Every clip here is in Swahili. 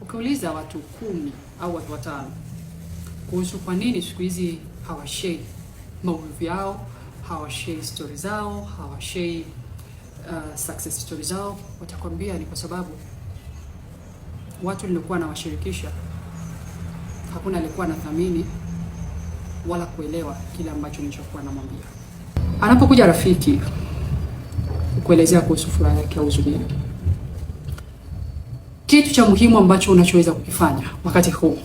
Ukiuliza watu 10 au watu 5 kuhusu kwa nini siku hizi hawashare maumivu yao, hawashare story zao, hawashare success story zao, watakwambia ni kwa sababu watu nilikuwa nawashirikisha hakuna alikuwa anathamini wala kuelewa kile ambacho nilichokuwa namwambia. Anapokuja rafiki kukuelezea kuhusu furaha yake au huzuni yake, kitu cha muhimu ambacho unachoweza kukifanya wakati huu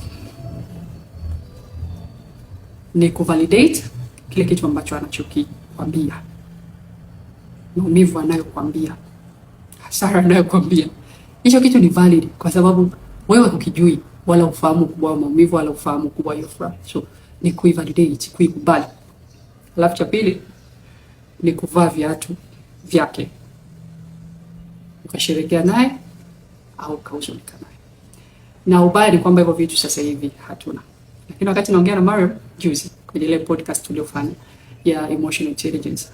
ni kuvalidate kile kitu ambacho anachokikwambia, maumivu anayokuambia, hasara anayokuambia. Hicho kitu ni valid kwa sababu wewe hukijui wala ufahamu ukubwa wa maumivu wala ufahamu ukubwa wa furaha. So ni kuivalidate, kuikubali. Alafu cha pili ni kuvaa viatu vyake, ukasherehekea naye au ukahuzunika naye. Na ubaya ni kwamba hivyo vitu sasa hivi hatuna. Lakini wakati naongea na Mario juzi kwenye ile podcast tuliyofanya ya emotional intelligence,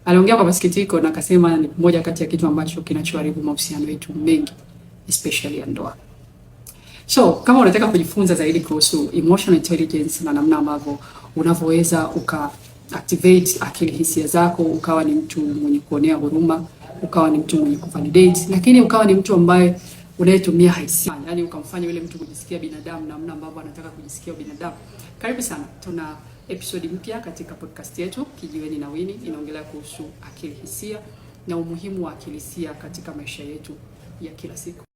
aliongea kwa masikitiko na akasema ni moja kati ya kitu ambacho kinachoharibu mahusiano yetu mengi, especially ya ndoa. So kama unataka kujifunza zaidi kuhusu emotional intelligence na namna ambavyo unavyoweza activate akili hisia zako, ukawa ni mtu mwenye kuonea huruma, ukawa ni mtu mwenye kuvalidate, lakini ukawa ni mtu ambaye unayetumia hisia, yani ukamfanya yule mtu kujisikia binadamu na namna ambavyo anataka kujisikia binadamu. Karibu sana. Tuna episode mpya katika podcast yetu Kijiweni na Winnie, inaongelea kuhusu akili hisia na umuhimu wa akili hisia katika maisha yetu ya kila siku.